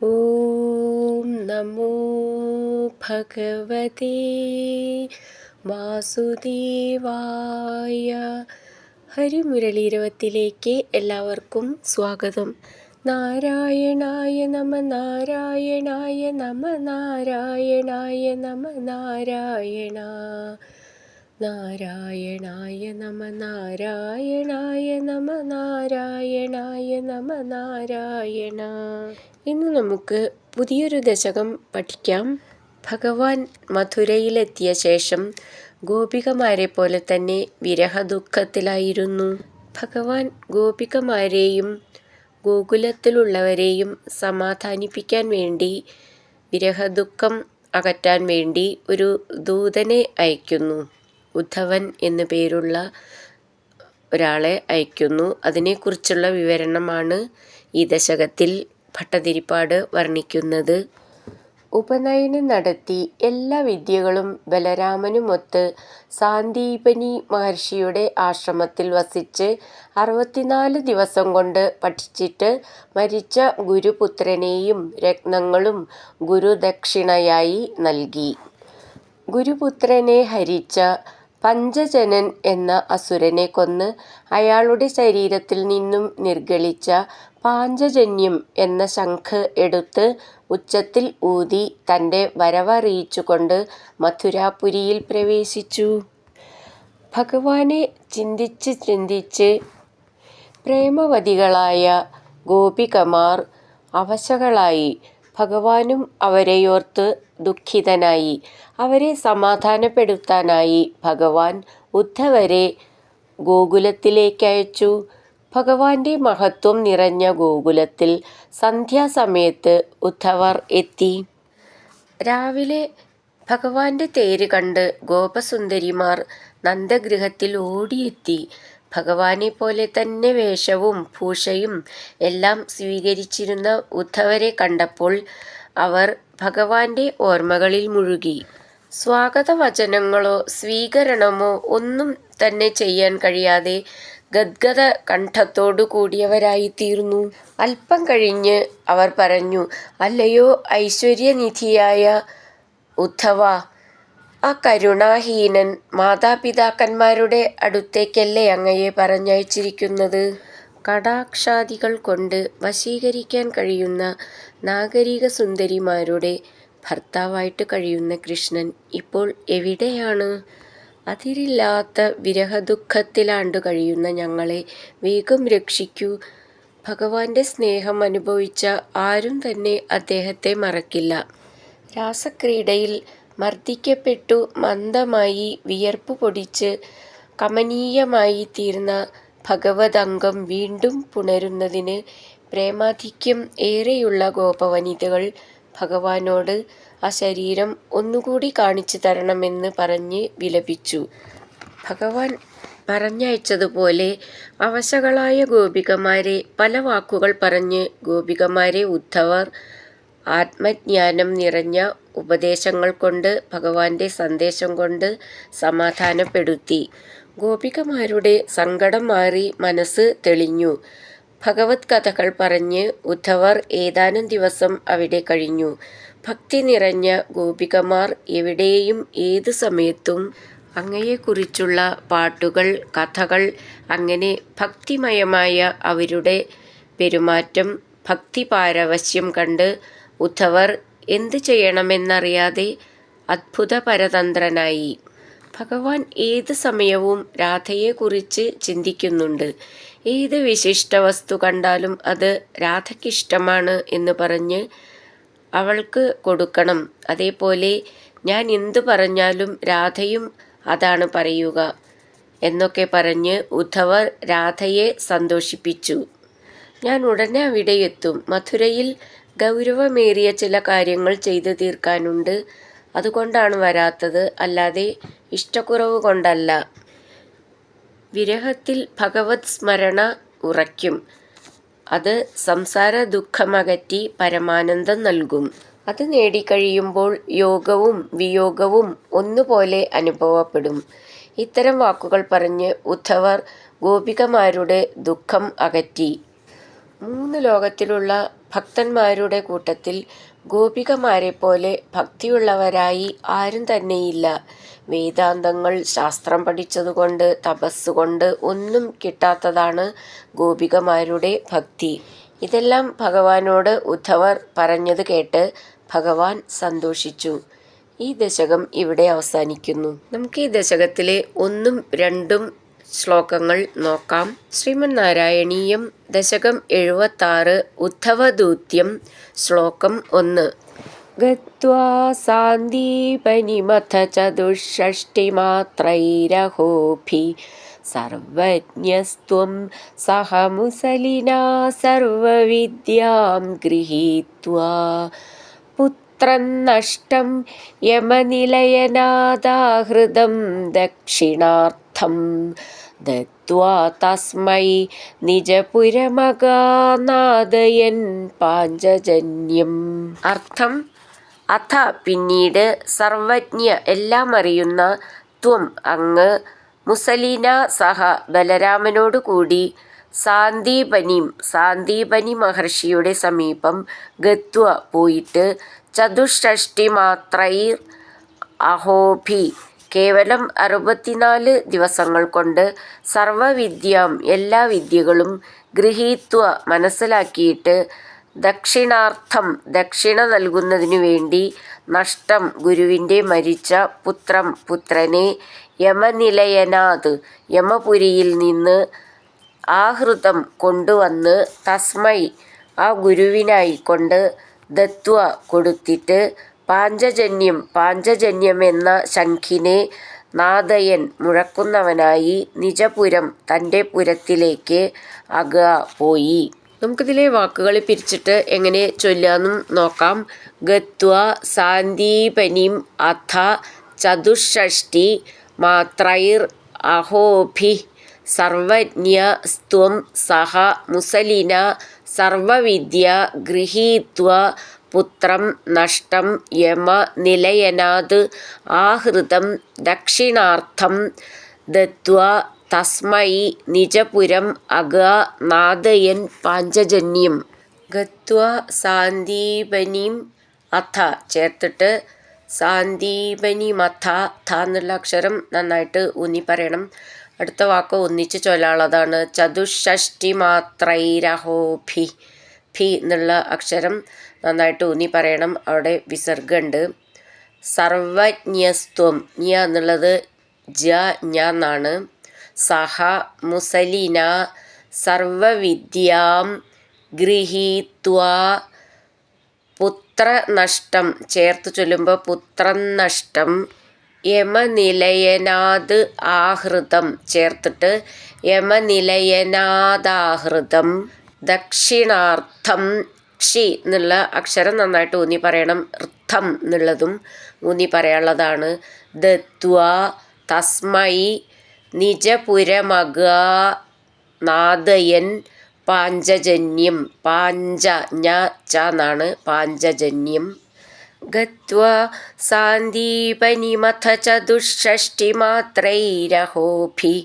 ഓം നമോ ഭഗവതേ വാസുദേവായ. ഹരിമുരളീരവത്തിലേക്ക് എല്ലാവർക്കും സ്വാഗതം. നാരായണായ നമ നാരായണായ നമ നാരായണായ നമ നാരായണ നാരായണായ നമ നാരായണായ നമ നാരായണായ നമ നാരായണ. ഇന്ന് നമുക്ക് പുതിയൊരു ദശകം പഠിക്കാം. ഭഗവാൻ മഥുരയിലെത്തിയ ശേഷം ഗോപികമാരെ പോലെ തന്നെ വിരഹദുഃഖത്തിലായിരുന്നു. ഭഗവാൻ ഗോപികമാരെയും ഗോകുലത്തിലുള്ളവരെയും സമാധാനിപ്പിക്കാൻ വേണ്ടി, വിരഹദുഃഖം അകറ്റാൻ വേണ്ടി ഒരു ദൂതനെ അയക്കുന്നു. ഉദ്ധവൻ എന്നു പേരുള്ള ഒരാളെ അയക്കുന്നു. അതിനെക്കുറിച്ചുള്ള വിവരണമാണ് ഈ ദശകത്തിൽ ഭട്ടതിരിപ്പാട് വർണ്ണിക്കുന്നത്. ഉപനയനം നടത്തി എല്ലാ വിദ്യകളും ബലരാമനുമൊത്ത് സാന്ദീപനി മഹർഷിയുടെ ആശ്രമത്തിൽ വസിച്ച് 64 ദിവസം കൊണ്ട് പഠിച്ചിട്ട് മരിച്ച ഗുരുപുത്രനെയും രത്നങ്ങളും ഗുരുദക്ഷിണയായി നൽകി. ഗുരുപുത്രനെ ഹരിച്ച പഞ്ചജനൻ എന്ന അസുരനെ കൊന്ന് അയാളുടെ ശരീരത്തിൽ നിന്നും നിർഗളിച്ച പാഞ്ചജന്യം എന്ന ശംഖ് എടുത്ത് ഉച്ചത്തിൽ ഊതി തൻ്റെ വരവറിയിച്ചുകൊണ്ട് മഥുരാപുരിയിൽ പ്രവേശിച്ചു. ഭഗവാനെ ചിന്തിച്ച് ചിന്തിച്ച് പ്രേമവതികളായ ഗോപികമാർ അവശകളായി. ഭഗവാനും അവരെയോർത്ത് ദുഃഖിതനായി. അവരെ സമാധാനപ്പെടുത്താനായി ഭഗവാൻ ഉദ്ധവരെ ഗോകുലത്തിലേക്കയച്ചു. ഭഗവാന്റെ മഹത്വം നിറഞ്ഞ ഗോകുലത്തിൽ സന്ധ്യാസമയത്ത് ഉദ്ധവർ എത്തി. രാവിലെ ഭഗവാന്റെ തേര് കണ്ട് ഗോപസുന്ദരിമാർ നന്ദഗൃഹത്തിൽ ഓടിയെത്തി. ഭഗവാനെ പോലെ തന്നെ വേഷവും ഭൂഷയും എല്ലാം സ്വീകരിച്ചിരുന്ന ഉദ്ധവരെ കണ്ടപ്പോൾ അവർ ഭഗവാന്റെ ഓർമ്മകളിൽ മുഴുകി. സ്വാഗതവചനങ്ങളോ സ്വീകരണമോ ഒന്നും തന്നെ ചെയ്യാൻ കഴിയാതെ ഗദ്ഗദ കണ്ഠത്തോടു കൂടിയവരായിത്തീർന്നു. അല്പം കഴിഞ്ഞ് അവർ പറഞ്ഞു, അല്ലയോ ഐശ്വര്യനിധിയായ ഉദ്ധവ, ആ കരുണാഹീനൻ മാതാപിതാക്കന്മാരുടെ അടുത്തേക്കല്ലേ അങ്ങയെ പറഞ്ഞയച്ചിരിക്കുന്നത്? കടാക്ഷാദികൾ കൊണ്ട് വശീകരിക്കാൻ കഴിയുന്ന നാഗരിക സുന്ദരിമാരുടെ ഭർത്താവായിട്ട് കഴിയുന്ന കൃഷ്ണൻ ഇപ്പോൾ എവിടെയാണ്? അതിരില്ലാത്ത വിരഹദുഃഖത്തിലാണ്ടു കഴിയുന്ന ഞങ്ങളെ വേഗം രക്ഷിക്കൂ. ഭഗവാന്റെ സ്നേഹം അനുഭവിച്ച ആരും തന്നെ അദ്ദേഹത്തെ മറക്കില്ല. രാസക്രീഡയിൽ മർദ്ദിക്കപ്പെട്ടു മന്ദമായി വിയർപ്പു പൊടിച്ച് കമനീയമായി തീർന്ന ഭഗവദംഗം വീണ്ടും പുണരുന്നതിന് പ്രേമാധിക്യം ഏറെയുള്ള ഗോപവനിതകൾ ഭഗവാനോട് ആ ശരീരം ഒന്നുകൂടി കാണിച്ചു തരണമെന്ന് പറഞ്ഞ് വിലപിച്ചു. ഭഗവാൻ പറഞ്ഞയച്ചതുപോലെ അവശകളായ ഗോപികമാരെ പല വാക്കുകൾ പറഞ്ഞ് ഗോപികമാരെ ഉദ്ധവർ ആത്മജ്ഞാനം നിറഞ്ഞ ഉപദേശങ്ങൾ കൊണ്ട്, ഭഗവാന്റെ സന്ദേശം കൊണ്ട് സമാധാനപ്പെടുത്തി. ഗോപികമാരുടെ സങ്കടം മാറി മനസ്സ് തെളിഞ്ഞു. ഭഗവത് കഥകൾ പറഞ്ഞ് ഉദ്ധവർ ഏതാനും ദിവസം അവിടെ കഴിഞ്ഞു. ഭക്തി നിറഞ്ഞ ഗോപികമാർ എവിടെയും ഏതു സമയത്തും അങ്ങയെക്കുറിച്ചുള്ള പാട്ടുകൾ, കഥകൾ, അങ്ങനെ ഭക്തിമയമായ അവരുടെ പെരുമാറ്റം, ഭക്തിപാരവശ്യം കണ്ട് ഉദ്ധവർ എന്ത് ചെയ്യണമെന്നറിയാതെ അത്ഭുതപരതന്ത്രനായി. ഭഗവാൻ ഏത് സമയവും രാധയെക്കുറിച്ച് ചിന്തിക്കുന്നുണ്ട്. ഏത് വിശിഷ്ട വസ്തു കണ്ടാലും അത് രാധയ്ക്കിഷ്ടമാണ് എന്ന് പറഞ്ഞ് അവൾക്ക് കൊടുക്കണം. അതേപോലെ ഞാൻ എന്തു പറഞ്ഞാലും രാധയും അതാണ് പറയുക എന്നൊക്കെ പറഞ്ഞ് ഉദ്ധവർ രാധയെ സന്തോഷിപ്പിച്ചു. ഞാൻ ഉടനെ അവിടെ എത്തും. മഥുരയിൽ ഗൗരവമേറിയ ചില കാര്യങ്ങൾ ചെയ്തു തീർക്കാനുണ്ട്. അതുകൊണ്ടാണ് വരാത്തത്, അല്ലാതെ ഇഷ്ടക്കുറവ് കൊണ്ടല്ല. വിരഹത്തിൽ ഭഗവത് സ്മരണ ഉറയ്ക്കും. അത് സംസാര ദുഃഖമകറ്റി പരമാനന്ദം നൽകും. അത് നേടിക്കഴിയുമ്പോൾ യോഗവും വിയോഗവും ഒന്നുപോലെ അനുഭവപ്പെടും. ഇത്തരം വാക്കുകൾ പറഞ്ഞ് ഉദ്ധവർ ഗോപികമാരുടെ ദുഃഖം അകറ്റി. 3 ലോകത്തിലുള്ള ഭക്തന്മാരുടെ കൂട്ടത്തിൽ ഗോപികമാരെ പോലെ ഭക്തിയുള്ളവരായി ആരും തന്നെയില്ല. വേദാന്തങ്ങൾ, ശാസ്ത്രം പഠിച്ചതുകൊണ്ട് തപസ്സുകൊണ്ട് ഒന്നും കിട്ടാത്തതാണ് ഗോപികമാരുടെ ഭക്തി. ഇതെല്ലാം ഭഗവാനോട് ഉദ്ധവർ പറഞ്ഞത് കേട്ട് ഭഗവാൻ സന്തോഷിച്ചു. ഈ ദശകം ഇവിടെ അവസാനിക്കുന്നു. നമുക്ക് ഈ ദശകത്തിലെ 1ഉം 2ഉം ശ്ലോകങ്ങൾ നോക്കാം. ശ്രീമന് നാരായണീയം ദശകം 76 ഉദ്ധവദൂത്യം ശ്ലോകം 1. ഗത്വാ സാന്ദീപനിമഥ ചതുഷ്ഷഷ്ടിമാത്രൈരഹോഭി സർവജ്ഞസ്ത്വം സഹ മുസലിനാ സർവവിദ്യാം ഗൃഹീത്വാ പുത്രൻ നഷ്ടം യമനിലയനാദാഹൃതം ദക്ഷിണാർത്ഥം ദത്വാ തസ്മൈ നിജപുരമഗാനാദയൻ പാഞ്ചജന്യം. അർത്ഥം: അഥ പിന്നീട്, സർവജ്ഞ എല്ലാം അറിയുന്ന, ത്വം അങ്ങ്, മുസലിന സഹ ബലരാമനോടു കൂടി, സാന്ദീപനിം സാന്ദീപനി മഹർഷിയുടെ സമീപം, ഗത്വ പോയിട്ട്, ചതുഷ്ഷഷ്ടിമാത്രൈർ അഹോഭി കേവലം 64 ദിവസങ്ങൾ കൊണ്ട്, സർവവിദ്യാം എല്ലാ വിദ്യകളും, ഗൃഹീത്വ മനസ്സിലാക്കിയിട്ട്, ദക്ഷിണാർത്ഥം ദക്ഷിണ നൽകുന്നതിനു വേണ്ടി, നഷ്ടം ഗുരുവിൻ്റെ മരിച്ച, പുത്രം പുത്രനെ, യമനിലയനാത് യമപുരിയിൽ നിന്ന്, ആഹൃതം കൊണ്ടുവന്ന്, തസ്മൈ ആ ഗുരുവിനായിക്കൊണ്ട്, ദത്വ കൊടുത്തിട്ട്, പാഞ്ചജന്യം പാഞ്ചജന്യമെന്ന ശംഖിനെ, നാദയൻ മുഴക്കുന്നവനായി, നിജപുരം തൻ്റെ പുരത്തിലേക്ക്, അഗ പോയി. നമുക്കിതിലെ വാക്കുകൾ പിരിച്ചിട്ട് എങ്ങനെ ചൊല്ലാന്നും നോക്കാം. ഗത്വ സാന്ദീപനിം അഥ ചതുഷ്ഷഷ്ടി മാത്രൈർ അഹോഭി സർവജ്ഞ സ്ത്വം സഹ മുസലിന സർവവിദ്യ ഗൃഹീത്വാ പുത്രം നഷ്ടം യമ നിലയനാത് ആഹൃതം ദക്ഷിണാർത്ഥം ദത്വാ തസ്മൈ നിജപുരം അഗ നാദയൻ പാഞ്ചജന്യം. ഗത്വാ സാന്ദീപനിം അഥ ചേർത്തിട്ട് സാന്ദീപനിമഥ, ഥ എന്നുള്ള അക്ഷരം നന്നായിട്ട് ഊന്നി പറയണം. അടുത്ത വാക്ക് ഒന്നിച്ച് ചൊല്ലാനുള്ളതാണ്. ചതുഷ്ഷഷ്ടിമാത്രൈരഹോഭി, ഭി എന്നുള്ള അക്ഷരം നന്നായിട്ട് ഊന്നി പറയണം. അവിടെ വിസർഗമുണ്ട്. സർവജ്ഞസ്ത്വം, ജ്ഞ എന്നുള്ളത് ജ ജ്ഞ എന്നാണ്. സഹ മുസലിന സർവവിദ്യാം ഗൃഹീത്വാ പുത്രനഷ്ടം ചേർത്ത് ചൊല്ലുമ്പോൾ പുത്രൻ നഷ്ടം, യമനിലയനാത് ആഹൃതം ചേർത്തിട്ട് യമനിലയനാദാഹൃതം, ദക്ഷിണാർത്ഥം ക്ഷി എന്നുള്ള അക്ഷരം നന്നായിട്ട് ഊന്നി പറയണം. ഋദ്ധം എന്നുള്ളതും ഊന്നി പറയാനുള്ളതാണ്. ദത്വാ തസ്മൈ നിജപുരമഗ നാദയൻ പാഞ്ചജന്യം, പാഞ്ച ജ്ഞ ച എന്നാണ് പാഞ്ചജന്യം. ഗത്വാ സാന്ദീപനിമഥ ചതുഷ്ഷഷ്ടിമാത്രൈരഹോഭി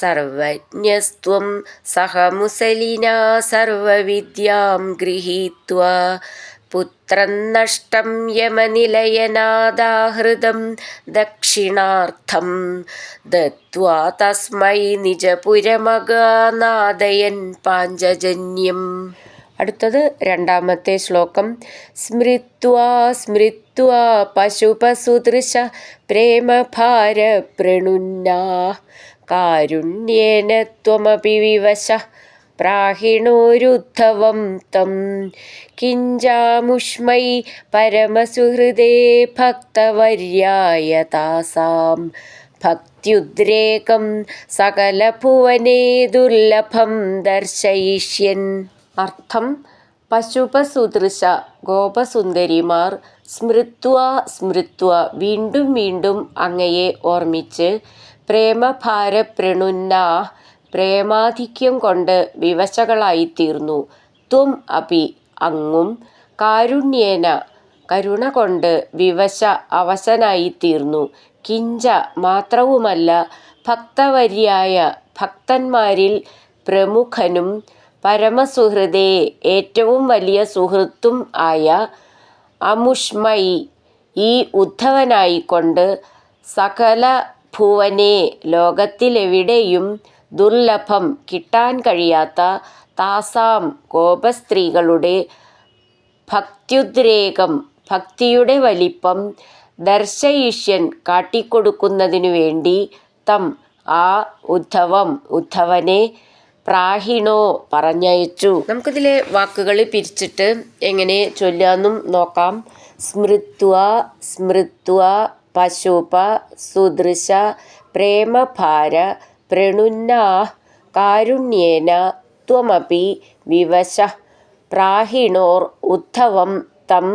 സർവജ്ഞസ്ത്വം സഹ മുസലിനാ സർവവിദ്യാം ഗൃഹീത്വാ പുത്രൻ നഷ്ടം യമനിലയനാദാഹൃതം ദക്ഷിണാർത്ഥം ദത്വാ തസ്മൈ നിജപുരമഗാനാദയൻ പാഞ്ചജന്യം. അടുത്തത് 2ാമത്തെ ശ്ലോകം. സ്മൃത്വാ സ്മൃത്വാ പശുപസുദൃശ പ്രേമഭാരപ്രണുന്നാ കാരുണ്യേന ത്വമപി വിവശ പ്രാഹിണോരുദ്ധവം തം കിഞ്ചാമുഷ്മൈ പരമസുഹൃദേ ഭക്തവർയായ താസാം ഭക്ത്യുദ്രേകം സകലഭുവനേ ദുർലഭം ദർശയിഷ്യൻ. അർത്ഥം: പശുപസുദൃശ ഗോപസുന്ദരിമാർ, സ്മൃത്വാ സ്മൃത്വാ വീണ്ടും വീണ്ടും അങ്ങയെ ഓർമ്മിച്ച്, പ്രേമഭാരപ്രണുന്നാ പ്രേമാധിക്യം കൊണ്ട് വിവശകളായിത്തീർന്നു, ത്വം അപി അങ്ങും, കാരുണ്യേന കരുണ കൊണ്ട് വിവശ അവശനായിത്തീർന്നു, കിഞ്ച മാത്രവുമല്ല, ഭക്തവര്യായ ഭക്തന്മാരിൽ പ്രമുഖനും, പരമസുഹൃദേ ഏറ്റവും വലിയ സുഹൃത്തും ആയ അമുഷ്മയി ഈ ഉദ്ധവനായിക്കൊണ്ട് സകല ഭുവനെ ലോകത്തിലെവിടെയും ദുർലഭം കിട്ടാൻ കഴിയാത്ത താസാം ഗോപസ്ത്രീകളുടെ ഭക്ത്യുദ്രേകം ഭക്തിയുടെ വലിപ്പം ദർശയിഷ്യൻ കാട്ടിക്കൊടുക്കുന്നതിനു വേണ്ടി തം ആ ഉദ്ധവനെ പ്രാഹിണോ പറഞ്ഞയച്ചു. നമുക്കിതിലെ വാക്കുകൾ പിരിച്ചിട്ട് എങ്ങനെ ചൊല്ലാന്നും നോക്കാം. സ്മൃത്വാ സ്മൃത്വാ പശുപ സുദൃശ പ്രേമഭാര പ്രണുന്നാ കാരുണ്യേന ത്വമപി വിവശഃ പ്രാഹിണോർ ഉദ്ധവം തം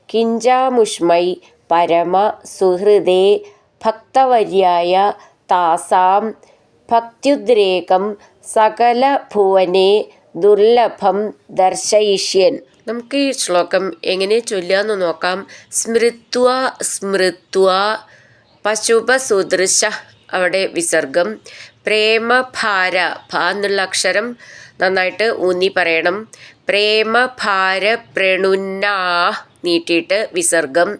കിഞ്ചാമുഷ്മൈ പരമ സുഹൃദേ ഭക്തവര്യായ താസാം ഭക്ത്യുദ്രേകം സകല ഭുവനെ ദുർലഭം ദർശയിഷ്യൻ. നമുക്ക് ഈ ശ്ലോകം എങ്ങനെ ചൊല്ലാന്ന് നോക്കാം. സ്മൃത്വാ സ്മൃത്വാ പശുപസുദൃശ അവിടെ വിസർഗം. പ്രേമഭാര ഭ എന്നുള്ള അക്ഷരം നന്നായിട്ട് ഊന്നി പറയണം. പ്രേമഭാര പ്രണുന്നാ നീട്ടിയിട്ട് വിസർഗം.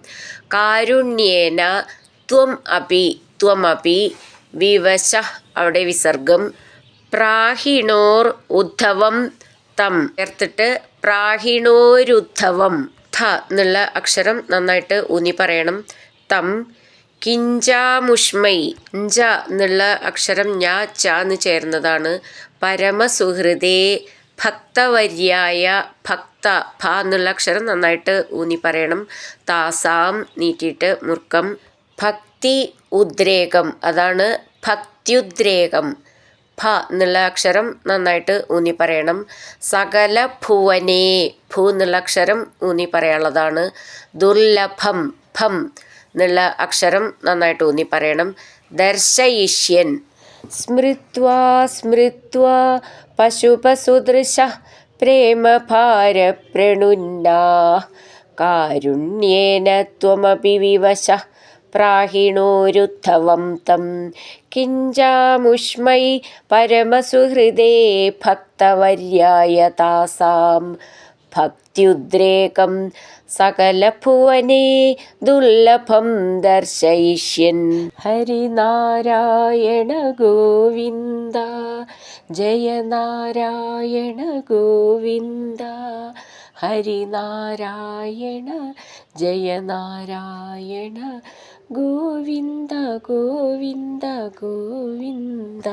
കാരുണ്യേന ത്വമപി വിവശ അവിടെ വിസർഗം. പ്രാഹിണോർ ഉദ്ധവം തം ചേർത്തിട്ട് പ്രാഹിണോരുദ്ധവം ഥ എന്നുള്ള അക്ഷരം നന്നായിട്ട് ഊന്നി പറയണം. തം കിഞ്ചാമുഷ്മൈ ഞ്ച എന്നുള്ള അക്ഷരം ഞാ ച എന്ന് ചേർന്നതാണ്. പരമസുഹൃദേ ഭക്തവര്യായ ഭക്ത ഭ എന്നുള്ള അക്ഷരം നന്നായിട്ട് ഊന്നി പറയണം. താസാം നീട്ടിയിട്ട് മുർക്കം. ഭക്തി ഉദ്രേകം അതാണ് ഭക്ത്യുദ്രേകം. ഭ എന്നുള്ള അക്ഷരം നന്നായിട്ട് ഊന്നി പറയണം. സകല ഭുവനേ ഭൂ എന്നുള്ള അക്ഷരം ഊന്നി പറയാനുള്ളതാണ്. ദുർലഭം ഭം എന്നുള്ള അക്ഷരം നന്നായിട്ട് ഊന്നി പറയണം. ദർശയിഷ്യൻ സ്മൃത്വാ സ്മൃത്വാ പശുപസുദൃശ പ്രേമഭാര പ്രണുന്നാ കാരുണ്യേന ത്വമപി വിവശഃ പ്രാഹിണോരുദ്ധവം തം കിഞ്ചാമുഷ്മൈ പരമസുഹൃദേ ഭക്തവര്യായ താസാം ഭക്ത്യുദ്രേകം സകലഭുവനേ ദുർലഭം ദർശയിഷ്യൻ. ഹരിനാരായണ ഗോവിന്ദ ജയ നാരായണ ഗോവിന്ദ ഹരിനാരായണ ജയ നാരായണ ഗോവിന്ദ ഗോവിന്ദ ഗോവിന്ദ.